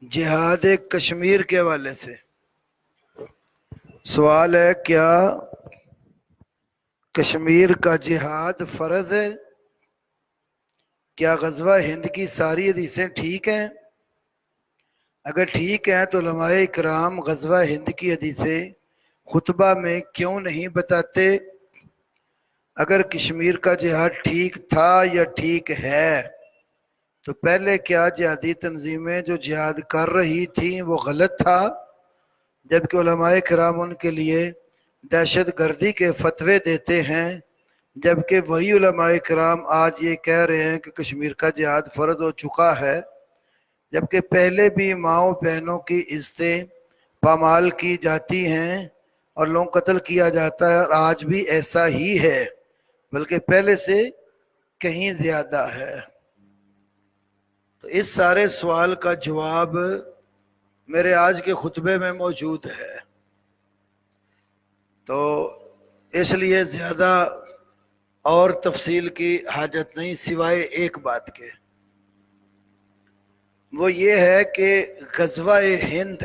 جہاد کشمیر کے حوالے سے سوال ہے، کیا کشمیر کا جہاد فرض ہے؟ کیا غزوہ ہند کی ساری حدیثیں ٹھیک ہیں؟ اگر ٹھیک ہیں تو علماء اکرام غزوہ ہند کی حدیثیں خطبہ میں کیوں نہیں بتاتے؟ اگر کشمیر کا جہاد ٹھیک تھا یا ٹھیک ہے تو پہلے کیا جہادی تنظیمیں جو جہاد کر رہی تھیں وہ غلط تھا، جبکہ علماء کرام ان کے لیے دہشت گردی کے فتوے دیتے ہیں، جبکہ وہی علماء کرام آج یہ کہہ رہے ہیں کہ کشمیر کا جہاد فرض ہو چکا ہے، جبکہ پہلے بھی ماؤں بہنوں کی عزتیں پامال کی جاتی ہیں اور لوگ قتل کیا جاتا ہے، اور آج بھی ایسا ہی ہے بلکہ پہلے سے کہیں زیادہ ہے۔ تو اس سارے سوال کا جواب میرے آج کے خطبے میں موجود ہے، تو اس لیے زیادہ اور تفصیل کی حاجت نہیں سوائے ایک بات کے، وہ یہ ہے کہ غزوہ ہند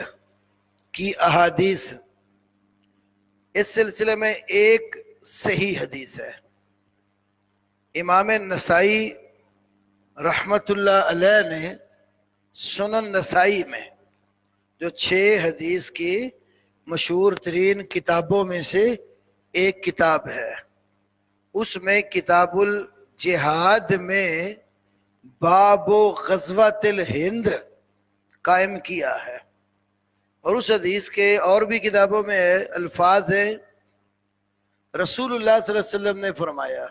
کی احادیث، اس سلسلے میں ایک صحیح حدیث ہے۔ امام نسائی رحمت اللہ علیہ نے سنن نسائی میں جو 6 حدیث کی مشہور ترین کتابوں میں سے ایک کتاب ہے، اس میں کتاب الجہاد میں باب غزوۃ الہند قائم کیا ہے، اور اس حدیث کے اور بھی کتابوں میں الفاظ ہیں، رسول اللہ صلی اللہ علیہ وسلم نے فرمایا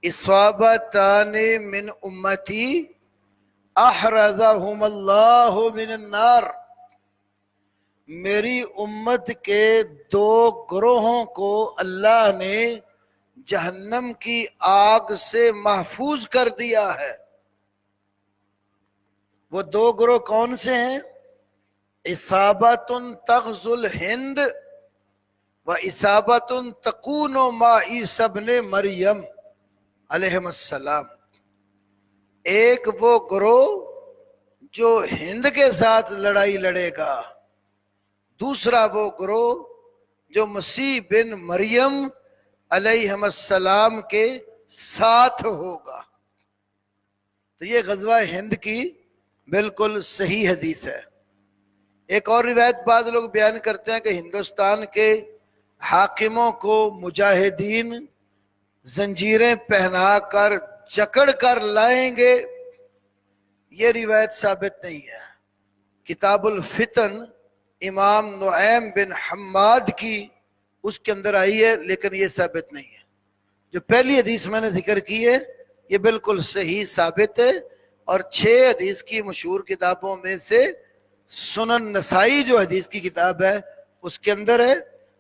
اصابتان من امتی احرزہم اللہ من النار، میری امت کے 2 گروہوں کو اللہ نے جہنم کی آگ سے محفوظ کر دیا ہے۔ وہ 2 گروہ کون سے ہیں؟ اصابت تغزو الہند و اصابت تکون مع عیسی ابن مریم علیہ السلام۔ ایک وہ گروہ جو ہند کے ساتھ لڑائی لڑے گا، دوسرا وہ گروہ جو مسیح بن مریم علیہ السلام کے ساتھ ہوگا۔ تو یہ غزوہ ہند کی بالکل صحیح حدیث ہے۔ ایک اور روایت بعض لوگ بیان کرتے ہیں کہ ہندوستان کے حاکموں کو مجاہدین زنجیریں پہنا کر جکڑ کر لائیں گے، یہ روایت ثابت نہیں ہے۔ کتاب الفتن امام نعیم بن حماد کی اس کے اندر آئی ہے، لیکن یہ ثابت نہیں ہے۔ جو پہلی حدیث میں نے ذکر کی ہے یہ بالکل صحیح ثابت ہے، اور 6 حدیث کی مشہور کتابوں میں سے سنن نسائی جو حدیث کی کتاب ہے اس کے اندر ہے،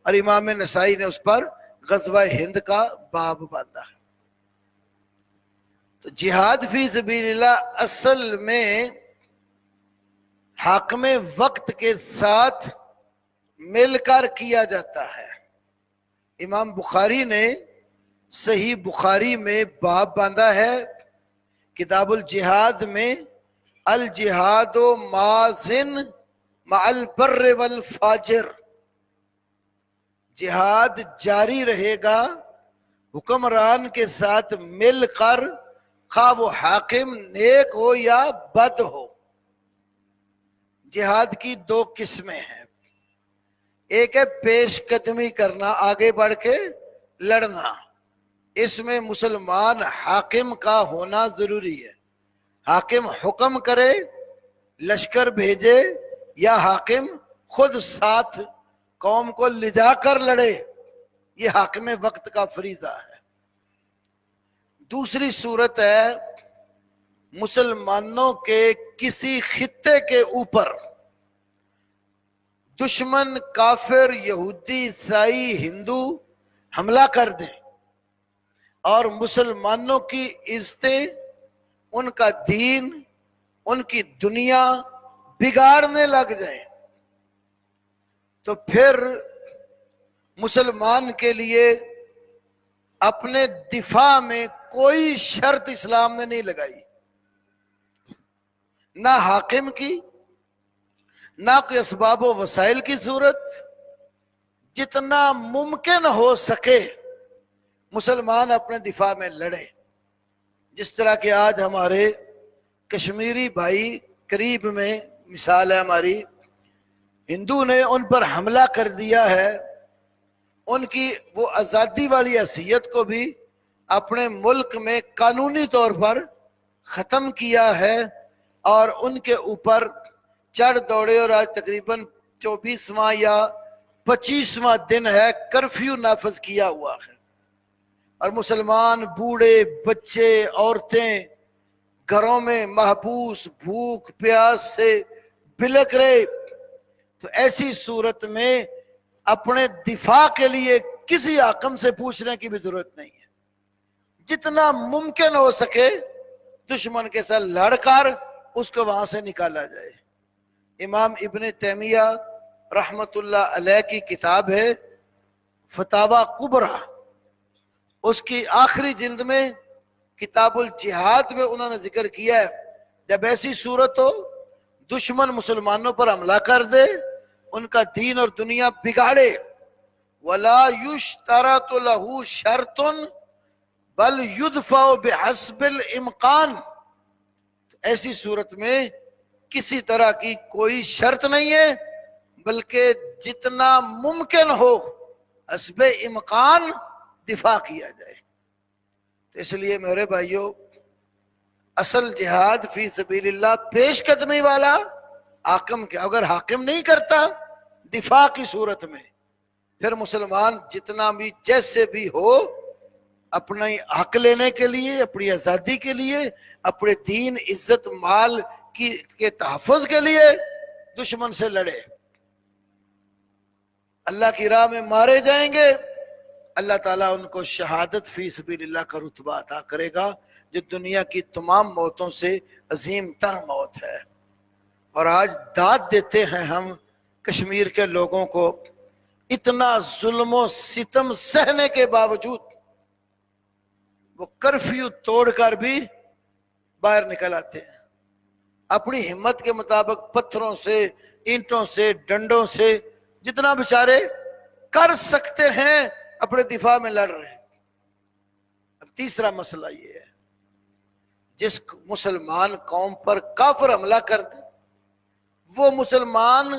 اور امام نسائی نے اس پر غزوہ ہند کا باب باندھا ہے۔ تو جہاد فی سبیل اللہ اصل میں حاکم وقت کے ساتھ مل کر کیا جاتا ہے۔ امام بخاری نے صحیح بخاری میں باب باندھا ہے، کتاب الجہاد میں، الجہاد ماضٍ مع البر والفاجر، جہاد جاری رہے گا حکمران کے ساتھ مل کر، خواہ وہ حاکم نیک ہو یا بد ہو۔ جہاد کی 2 قسمیں ہیں، ایک ہے پیش قدمی کرنا، آگے بڑھ کے لڑنا، اس میں مسلمان حاکم کا ہونا ضروری ہے۔ حاکم حکم کرے، لشکر بھیجے، یا حاکم خود ساتھ قوم کو لجا کر لڑے، یہ حاکم وقت کا فریضہ ہے۔ دوسری صورت ہے مسلمانوں کے کسی خطے کے اوپر دشمن کافر یہودی عیسائی ہندو حملہ کر دیں اور مسلمانوں کی عزتیں، ان کا دین، ان کی دنیا بگاڑنے لگ جائیں، تو پھر مسلمان کے لیے اپنے دفاع میں کوئی شرط اسلام نے نہیں لگائی، نہ حاکم کی نہ کوئی اسباب و وسائل کی صورت، جتنا ممکن ہو سکے مسلمان اپنے دفاع میں لڑے. جس طرح کہ آج ہمارے کشمیری بھائی قریب میں مثال ہے ہماری، ہندو نے ان پر حملہ کر دیا ہے، ان کی وہ آزادی والی حیثیت کو بھی اپنے ملک میں قانونی طور پر ختم کیا ہے، اور ان کے اوپر چڑھ دوڑے، اور آج تقریباً 24واں یا 25واں دن ہے کرفیو نافذ کیا ہوا ہے، اور مسلمان بوڑھے بچے عورتیں گھروں میں محبوس بھوک پیاس سے بلک رہے. تو ایسی صورت میں اپنے دفاع کے لیے کسی حاکم سے پوچھنے کی بھی ضرورت نہیں ہے. جتنا ممکن ہو سکے دشمن کے ساتھ لڑ کر اس کو وہاں سے نکالا جائے. امام ابن تیمیہ رحمت اللہ علیہ کی کتاب ہے فتاوی کبریٰ، اس کی آخری جلد میں کتاب الجہاد میں انہوں نے ذکر کیا ہے، جب ایسی صورت ہو دشمن مسلمانوں پر حملہ کر دے، ان کا دین اور دنیا بگاڑے، وَلَا يُشْتَرَطُ لَهُ شَرْطٌ بل يُدْفَعُ بِحَسْبِ الْإِمْقَانِ، ایسی صورت میں کسی طرح کی کوئی شرط نہیں ہے، بلکہ جتنا ممکن ہو حسب امکان دفاع کیا جائے. تو اس لیے میرے بھائیوں، اصل جہاد فی سبیل اللہ پیش قدمی والا حاکم کے، اگر حاکم نہیں کرتا دفاع کی صورت میں، پھر مسلمان جتنا بھی جیسے بھی ہو اپنے حق لینے کے لیے، اپنی آزادی کے لیے، اپنے دین عزت مال کے تحفظ کے لیے دشمن سے لڑے. اللہ کی راہ میں مارے جائیں گے، اللہ تعالیٰ ان کو شہادت فی سبیل اللہ کا رتبہ عطا کرے گا، جو دنیا کی تمام موتوں سے عظیم تر موت ہے. اور آج داد دیتے ہیں ہم کشمیر کے لوگوں کو، اتنا ظلم و ستم سہنے کے باوجود وہ کرفیو توڑ کر بھی باہر نکل آتے ہیں، اپنی ہمت کے مطابق پتھروں سے، اینٹوں سے، ڈنڈوں سے جتنا بیچارے کر سکتے ہیں اپنے دفاع میں لڑ رہے ہیں. اب تیسرا مسئلہ یہ ہے، جس مسلمان قوم پر کافر حملہ کر دے، وہ مسلمان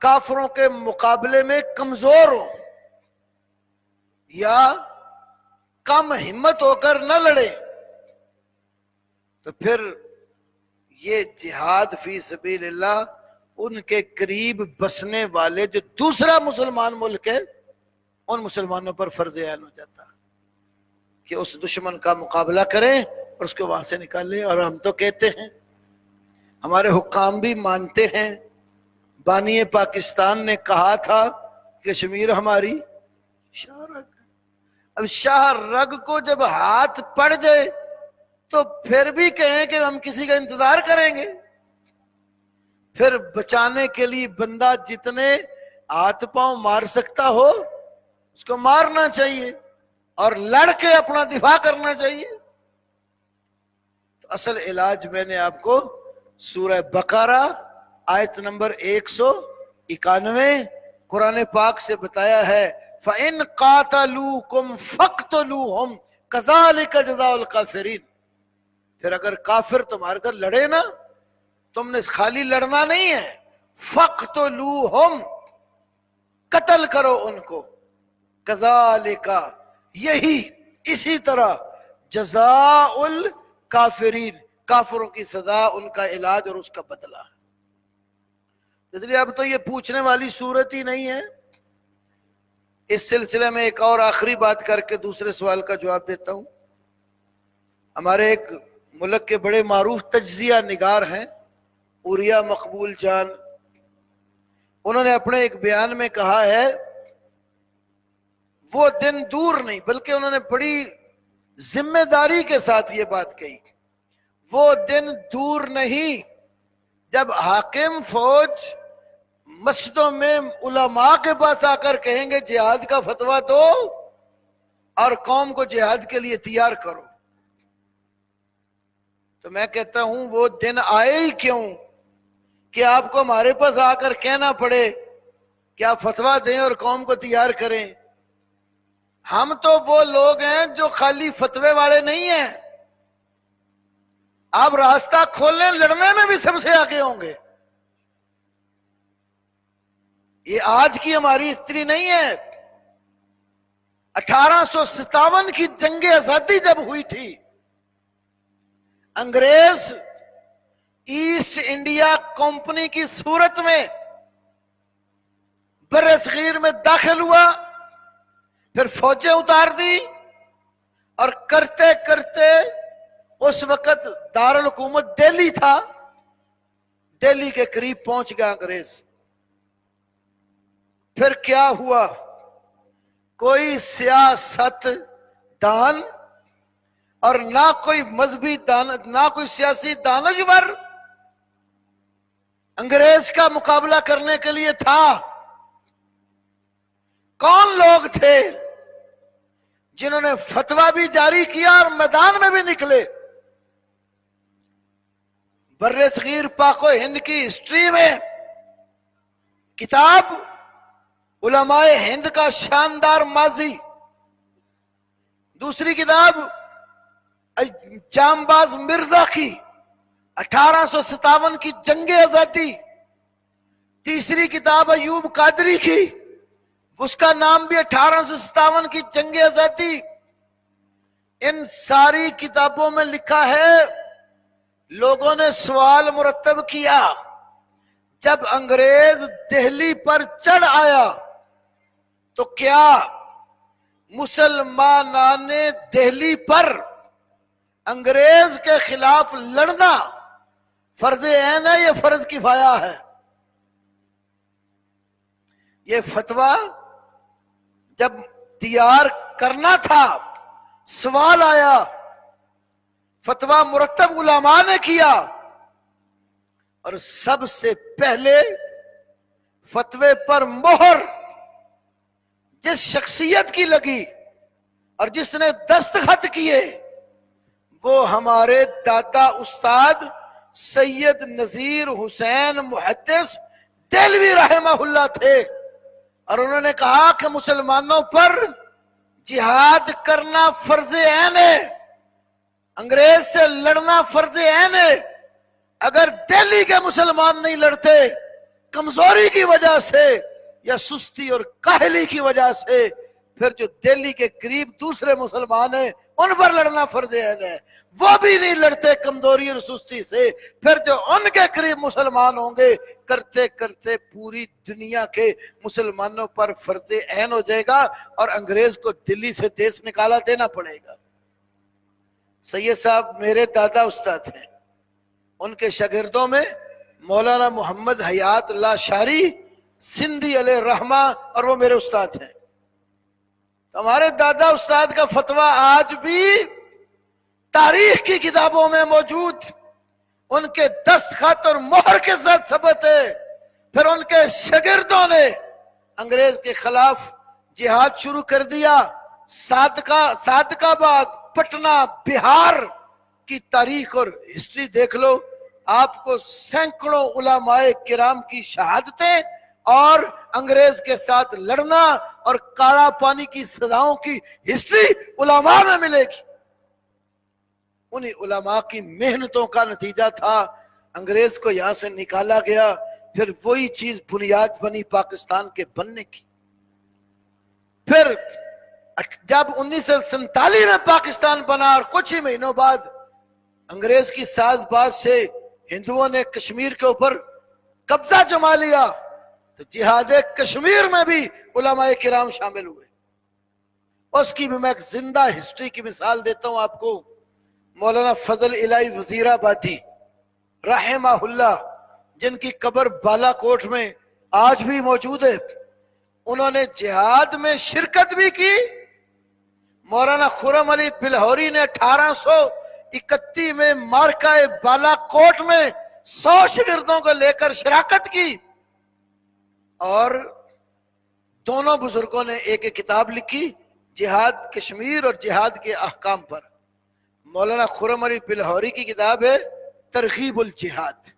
کافروں کے مقابلے میں کمزور ہو یا کم ہمت ہو کر نہ لڑے، تو پھر یہ جہاد فی سبیل اللہ ان کے قریب بسنے والے جو دوسرا مسلمان ملک ہے ان مسلمانوں پر فرض عین ہو جاتا کہ اس دشمن کا مقابلہ کریں اور اس کو وہاں سے نکالیں. اور ہم تو کہتے ہیں، ہمارے حکام بھی مانتے ہیں، بانی پاکستان نے کہا تھا کشمیر ہماری شاہ رگ. اب شاہ رگ کو جب ہاتھ پڑ جائے تو پھر بھی کہیں کہ ہم کسی کا انتظار کریں گے. پھر بچانے کے لیے بندہ جتنے ہاتھ پاؤں مار سکتا ہو اس کو مارنا چاہیے اور لڑ کے اپنا دفاع کرنا چاہیے. تو اصل علاج میں نے آپ کو سورہ بقرہ آیت نمبر 191 قرآن پاک سے بتایا ہے، فَإِن قَاتَلُوكُمْ فَاقْتُلُوهُمْ كَذَلِكَ جَزَاءُ الْكَافِرِينَ. پھر اگر کافر تمہارے ساتھ لڑے نا، تم نے خالی لڑنا نہیں ہے، فَاقْتُلُوهُمْ، قتل کرو ان کو، كَذَلِكَ، یہی اسی طرح، جزاء الکافرین، کافروں کی سزا، ان کا علاج اور اس کا بدلہ. اس لیے اب تو یہ پوچھنے والی صورت ہی نہیں ہے. اس سلسلے میں ایک اور آخری بات کر کے دوسرے سوال کا جواب دیتا ہوں. ہمارے ایک ملک کے بڑے معروف تجزیہ نگار ہیں عوریہ مقبول جان، انہوں نے اپنے ایک بیان میں کہا ہے، وہ دن دور نہیں، بلکہ انہوں نے بڑی ذمہ داری کے ساتھ یہ بات کہی، وہ دن دور نہیں جب حاکم فوج مسجدوں میں علماء کے پاس آ کر کہیں گے جہاد کا فتویٰ دو اور قوم کو جہاد کے لیے تیار کرو. تو میں کہتا ہوں وہ دن آئے ہی کیوں کہ آپ کو ہمارے پاس آ کر کہنا پڑے کہ آپ فتویٰ دیں اور قوم کو تیار کریں. ہم تو وہ لوگ ہیں جو خالی فتوے والے نہیں ہیں، آپ راستہ کھولنے لڑنے میں بھی سب سے آگے ہوں گے. یہ آج کی ہماری ہسٹری نہیں ہے. 1857 کی جنگ آزادی جب ہوئی تھی، انگریز ایسٹ انڈیا کمپنی کی صورت میں بر صغیر میں داخل ہوا، پھر فوجیں اتار دی، اور کرتے کرتے اس وقت دارالحکومت دہلی تھا، دہلی کے قریب پہنچ گیا انگریز. پھر کیا ہوا؟ کوئی سیاست دان اور نہ کوئی مذہبی دان، نہ کوئی سیاسی دانشور انگریز کا مقابلہ کرنے کے لیے تھا. کون لوگ تھے جنہوں نے فتویٰ بھی جاری کیا اور میدان میں بھی نکلے؟ بر صغیر پاک و ہند کی ہسٹری میں کتاب علماء ہند کا شاندار ماضی، دوسری کتاب جانباز مرزا کی 1857 کی جنگ آزادی، تیسری کتاب ایوب قادری کی، اس کا نام بھی 1857 کی جنگ آزادی. ان ساری کتابوں میں لکھا ہے، لوگوں نے سوال مرتب کیا، جب انگریز دہلی پر چڑھ آیا تو کیا مسلمانان دہلی پر انگریز کے خلاف لڑنا فرض عین ہے یا فرض کفایہ ہے؟ یہ فتویٰ جب تیار کرنا تھا، سوال آیا، فتویٰ مرتب علماء نے کیا، اور سب سے پہلے فتوے پر مہر جس شخصیت کی لگی اور جس نے دستخط کیے، وہ ہمارے دادا استاد سید نذیر حسین محدث دہلوی رحمہ اللہ تھے. اور انہوں نے کہا کہ مسلمانوں پر جہاد کرنا فرض عین ہے، انگریز سے لڑنا فرض عین ہے. اگر دہلی کے مسلمان نہیں لڑتے کمزوری کی وجہ سے یا سستی اور کاہلی کی وجہ سے، پھر جو دہلی کے قریب دوسرے مسلمان ہیں ان پر لڑنا فرض عین ہے. وہ بھی نہیں لڑتے کمزوری اور سستی سے، پھر جو ان کے قریب مسلمان ہوں گے، کرتے کرتے پوری دنیا کے مسلمانوں پر فرض عین ہو جائے گا اور انگریز کو دلی سے دیس نکالا دینا پڑے گا. سید صاحب میرے دادا استاد ہیں، ان کے شاگردوں میں مولانا محمد حیات اللہ شاری سندھی علیہ الرحمہ، اور وہ میرے استاد ہیں. ہمارے دادا استاد کا فتویٰ آج بھی تاریخ کی کتابوں میں موجود، ان کے دستخط اور مہر کے ساتھ ثبت ہے. پھر ان کے شاگردوں نے انگریز کے خلاف جہاد شروع کر دیا. صادق آباد، پٹنہ، بہار کی تاریخ اور ہسٹری دیکھ لو، آپ کو سینکڑوں علماء کرام کی شہادتیں اور انگریز کے ساتھ لڑنا اور کالا پانی کی سزاؤں کی ہسٹری علماء میں ملے گی. انہی علماء کی محنتوں کا نتیجہ تھا انگریز کو یہاں سے نکالا گیا. پھر وہی چیز بنیاد بنی پاکستان کے بننے کی. پھر جب 1947 میں پاکستان بنا اور کچھ ہی مہینوں بعد انگریز کی ساز باز سے ہندوؤں نے کشمیر کے اوپر قبضہ جما لیا، تو جہاد کشمیر میں بھی علماء کرام شامل ہوئے. اس کی بھی میں ایک زندہ ہسٹری کی مثال دیتا ہوں آپ کو. مولانا فضل الہی وزیر آبادی رحمہ اللہ، جن کی قبر بالا کوٹ میں آج بھی موجود ہے، انہوں نے جہاد میں شرکت بھی کی. مولانا خرم علی بلہوری نے 1831 میں مارکہ بالا کوٹ میں 100 شاگردوں کو لے کر شراکت کی، اور دونوں بزرگوں نے ایک ایک کتاب لکھی جہاد کشمیر اور جہاد کے احکام پر. مولانا خرم علی بلہوری کی کتاب ہے ترغیب الجہاد،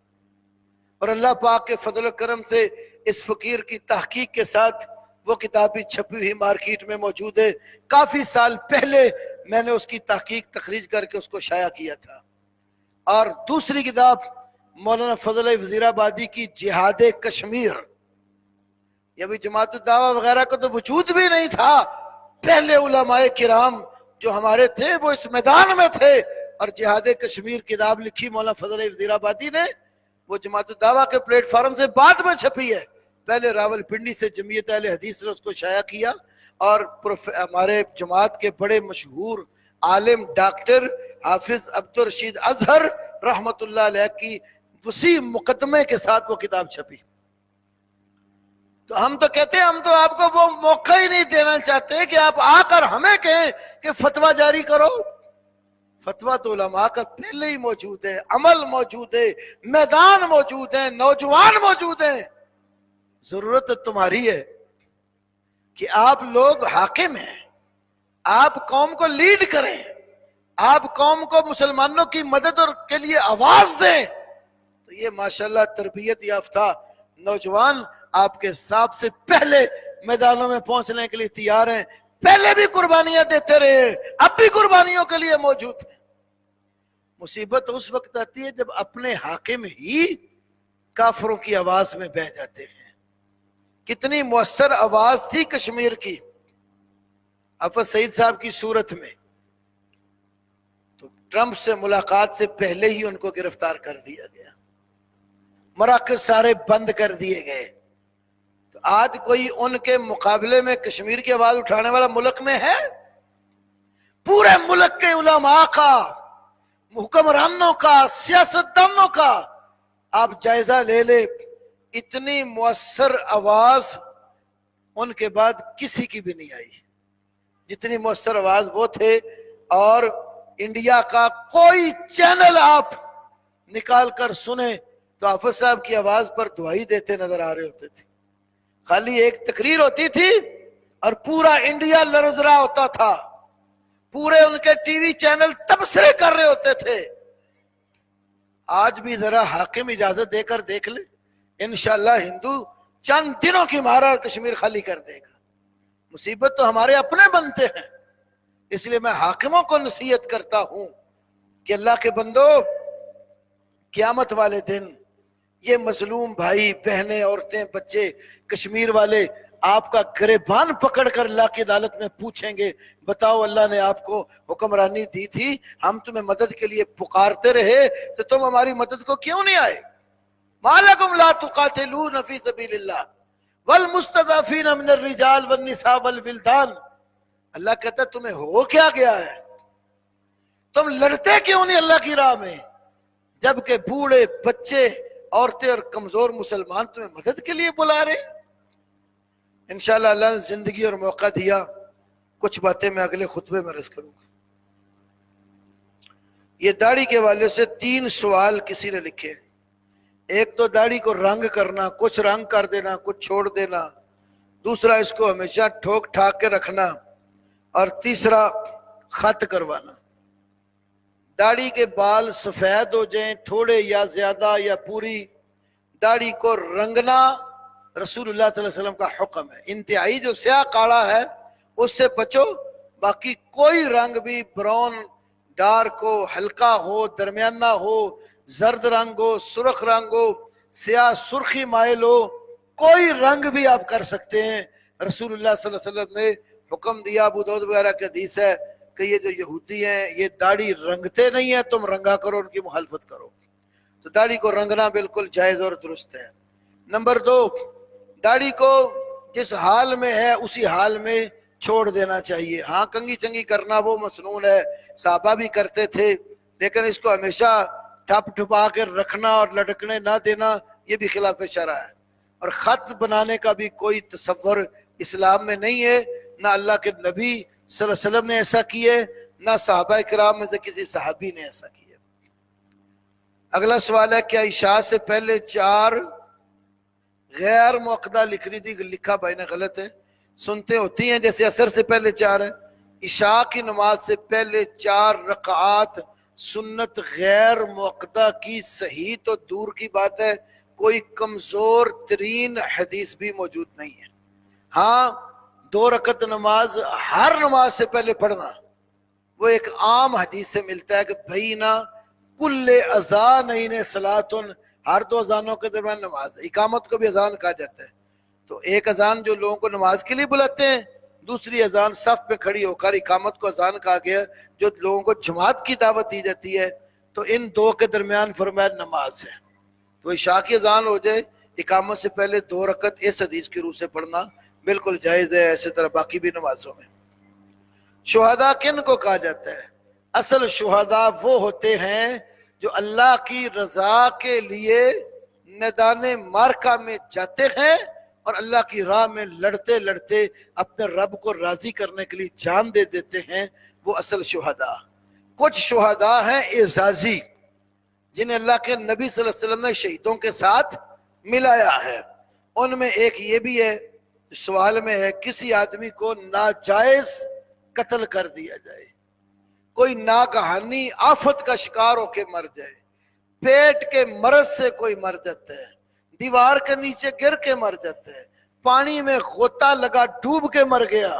اور اللہ پاک کے فضل و کرم سے اس فقیر کی تحقیق کے ساتھ وہ کتاب بھی چھپی ہوئی مارکیٹ میں موجود ہے. کافی سال پہلے میں نے اس کی تحقیق تخریج کر کے اس کو شائع کیا تھا. اور دوسری کتاب مولانا فضل وزیر آبادی کی جہاد کشمیر. یہ بھی جماعت الدعوہ وغیرہ کا تو وجود بھی نہیں تھا. پہلے علماء کرام جو ہمارے تھے وہ اس میدان میں تھے، اور جہاد کشمیر کتاب لکھی مولانا فضل وزیر آبادی نے. وہ جماعت الدعوہ کے پلیٹ فارم سے بعد میں چھپی ہے. پہلے راول پنڈی سے جمعیت اہل حدیث نے اس کو شائع کیا، اور ہمارے جماعت کے بڑے مشہور عالم ڈاکٹر حافظ عبدالرشید اظہر رحمت اللہ علیہ کی وسیع مقدمے کے ساتھ وہ کتاب چھپی. تو ہم تو کہتے ہیں، ہم تو آپ کو وہ موقع ہی نہیں دینا چاہتے کہ آپ آ کر ہمیں کہیں کہ فتویٰ جاری کرو. فتویٰ تو علماء کا پہلے ہی موجود ہے، عمل موجود ہے، میدان موجود ہے، نوجوان موجود ہیں. ضرورت تمہاری ہے کہ آپ لوگ حاکم ہیں، آپ قوم کو لیڈ کریں، آپ قوم کو مسلمانوں کی مدد اور کے لیے آواز دیں. تو یہ ماشاءاللہ تربیت یافتہ نوجوان آپ کے حساب سے پہلے میدانوں میں پہنچنے کے لیے تیار ہیں. پہلے بھی قربانیاں دیتے رہے، اب بھی قربانیوں کے لیے موجود ہیں. مصیبت اس وقت آتی ہے جب اپنے حاکم ہی کافروں کی آواز میں بہہ جاتے ہیں. کتنی مؤثر آواز تھی کشمیر کی حافظ سعید صاحب کی صورت میں. تو ٹرمپ سے ملاقات سے پہلے ہی ان کو گرفتار کر دیا گیا، مراکز سارے بند کر دیے گئے. تو آج کوئی ان کے مقابلے میں کشمیر کی آواز اٹھانے والا ملک میں ہے؟ پورے ملک کے علماء کا، حکمرانوں کا، سیاستدانوں کا آپ جائزہ لے لے، اتنی مؤثر آواز ان کے بعد کسی کی بھی نہیں آئی جتنی مؤثر آواز وہ تھے. اور انڈیا کا کوئی چینل آپ نکال کر سنیں تو حافظ صاحب کی آواز پر دعائی دیتے نظر آ رہے ہوتے تھے. خالی ایک تقریر ہوتی تھی اور پورا انڈیا لرز رہا ہوتا تھا، پورے ان کے ٹی وی چینل تبصرے کر رہے ہوتے تھے. آج بھی ذرا حاکم اجازت دے کر دیکھ لے، انشاءاللہ ہندو چند دنوں کی مارا اور کشمیر خالی کر دے گا. مصیبت تو ہمارے اپنے بنتے ہیں. اس لیے میں حاکموں کو نصیحت کرتا ہوں کہ اللہ کے بندو، قیامت والے دن یہ مظلوم بھائی بہنیں عورتیں بچے کشمیر والے آپ کا گریبان پکڑ کر اللہ کی عدالت میں پوچھیں گے، بتاؤ اللہ نے آپ کو حکمرانی دی تھی، ہم تمہیں مدد کے لیے پکارتے رہے تو تم ہماری مدد کو کیوں نہیں آئے؟ ما لکم لا تقاتلون فی سبیل اللہ والمستضعفین من الرجال والنساء والولدان. اللہ کہتا ہے تمہیں ہو کیا گیا ہے؟ تم لڑتے کیوں نہیں اللہ کی راہ میں، جبکہ بوڑھے بچے عورتیں اور کمزور مسلمان تمہیں مدد کے لیے بلا رہے. انشاءاللہ اللہ نے زندگی اور موقع دیا، کچھ باتیں میں اگلے خطبے میں عرض کروں گا. یہ داڑھی کے والے سے 3 سوال کسی نے لکھے. ایک تو داڑھی کو رنگ کرنا، کچھ رنگ کر دینا کچھ چھوڑ دینا، دوسرا اس کو ہمیشہ ٹھوک ٹھاک کے رکھنا، اور تیسرا خط کروانا. داڑھی کے بال سفید ہو جائیں تھوڑے یا زیادہ یا پوری، داڑھی کو رنگنا رسول اللہ صلی اللہ علیہ وسلم کا حکم ہے. انتہائی جو سیاہ کاڑا ہے اس سے بچو، باقی کوئی رنگ بھی، براؤن ڈارک ہو، ہلکا ہو، درمیانہ ہو، زرد رنگ ہو، سرخ رنگ ہو، سیاہ سرخی مائل ہو، کوئی رنگ بھی آپ کر سکتے ہیں. رسول اللہ صلی اللہ علیہ وسلم نے حکم دیا، ابو داؤد وغیرہ کے حدیث ہے کہ یہ جو یہودی ہیں یہ داڑھی رنگتے نہیں ہیں، تم رنگا کرو، ان کی مخالفت کرو. تو داڑھی کو رنگنا بالکل جائز اور درست ہے. نمبر 2، داڑھی کو جس حال میں ہے اسی حال میں چھوڑ دینا چاہیے. ہاں کنگھی چنگی کرنا وہ مسنون ہے، صحابہ بھی کرتے تھے، لیکن اس کو ہمیشہ ٹھپ ٹھپا کے رکھنا اور لٹکنے نہ دینا یہ بھی خلاف شرع ہے. اور خط بنانے کا بھی کوئی تصور اسلام میں نہیں ہے، نہ اللہ کے نبی صلی اللہ علیہ وسلم نے ایسا کیے، نہ صحابہ کرام میں سے کسی صحابی نے ایسا کیا. اگلا سوال ہے، کیا عشاء سے پہلے 4 غیر موقدہ لکھ رہی تھی، لکھا بھائی نے غلط ہے، سنتے ہوتی ہیں جیسے عصر سے پہلے 4 ہے. عشاء کی نماز سے پہلے 4 رکعات سنت غیر موقدہ کی صحیح تو دور کی بات ہے، کوئی کمزور ترین حدیث بھی موجود نہیں ہے۔ ہاں 2 رکعت نماز ہر نماز سے پہلے پڑھنا، وہ ایک عام حدیث سے ملتا ہے کہ بھائی نا کل اذانین صلاتن، ہر 2 اذانوں کے درمیان نماز ہے۔ اقامت کو بھی اذان کہا جاتا ہے، تو ایک اذان جو لوگوں کو نماز کے لیے بلاتے ہیں، دوسری اذان صف پہ کھڑی ہو کر اقامت کو اذان کہا گیا جو لوگوں کو جماعت کی دعوت دی جاتی ہے۔ تو ان 2 کے درمیان فرمایا نماز ہے، تو عشاء کی اذان ہو جائے، اقامت سے پہلے 2 رکعت اس حدیث کی روح سے پڑھنا بالکل جائز ہے، ایسے طرح باقی بھی نمازوں میں۔ شہداء کن کو کہا جاتا ہے؟ اصل شہداء وہ ہوتے ہیں جو اللہ کی رضا کے لیے میدان معرکہ میں جاتے ہیں اور اللہ کی راہ میں لڑتے لڑتے اپنے رب کو راضی کرنے کے لیے جان دے دیتے ہیں، وہ اصل شہداء۔ کچھ شہداء ہیں اعزازی، جنہیں اللہ کے نبی صلی اللہ علیہ وسلم نے شہیدوں کے ساتھ ملایا ہے۔ ان میں ایک یہ بھی ہے، سوال میں ہے، کسی آدمی کو ناجائز قتل کر دیا جائے، کوئی ناگہانی آفت کا شکار ہو کے مر جائے، پیٹ کے مرض سے کوئی مر جاتا ہے، دیوار کے نیچے گر کے مر جاتا ہے، پانی میں غوطہ لگا ڈوب کے مر گیا،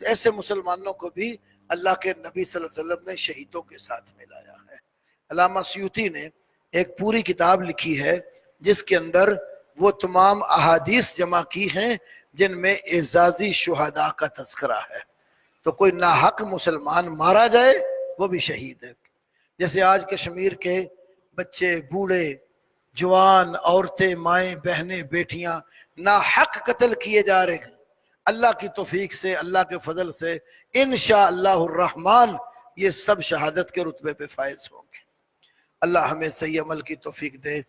تو ایسے مسلمانوں کو بھی اللہ کے نبی صلی اللہ علیہ وسلم نے شہیدوں کے ساتھ ملایا ہے۔ علامہ سیوطی نے ایک پوری کتاب لکھی ہے جس کے اندر وہ تمام احادیث جمع کی ہیں جن میں اعزازی شہداء کا تذکرہ ہے۔ تو کوئی ناحق مسلمان مارا جائے وہ بھی شہید ہے۔ جیسے آج کشمیر کے بچے، بوڑھے، جوان، عورتیں، مائیں، بہنیں، بیٹیاں ناحق قتل کیے جا رہے ہیں، اللہ کی توفیق سے، اللہ کے فضل سے انشاءاللہ الرحمن یہ سب شہادت کے رتبے پہ فائز ہوں گے۔ اللہ ہمیں صحیح عمل کی توفیق دے،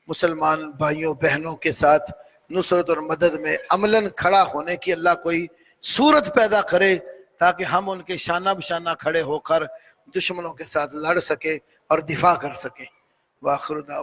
مسلمان بھائیوں بہنوں کے ساتھ نصرت اور مدد میں عملاً کھڑا ہونے کی اللہ کوئی صورت پیدا کرے تاکہ ہم ان کے شانہ بشانہ کھڑے ہو کر دشمنوں کے ساتھ لڑ سکے اور دفاع کر سکیں۔ وآخر دعوانا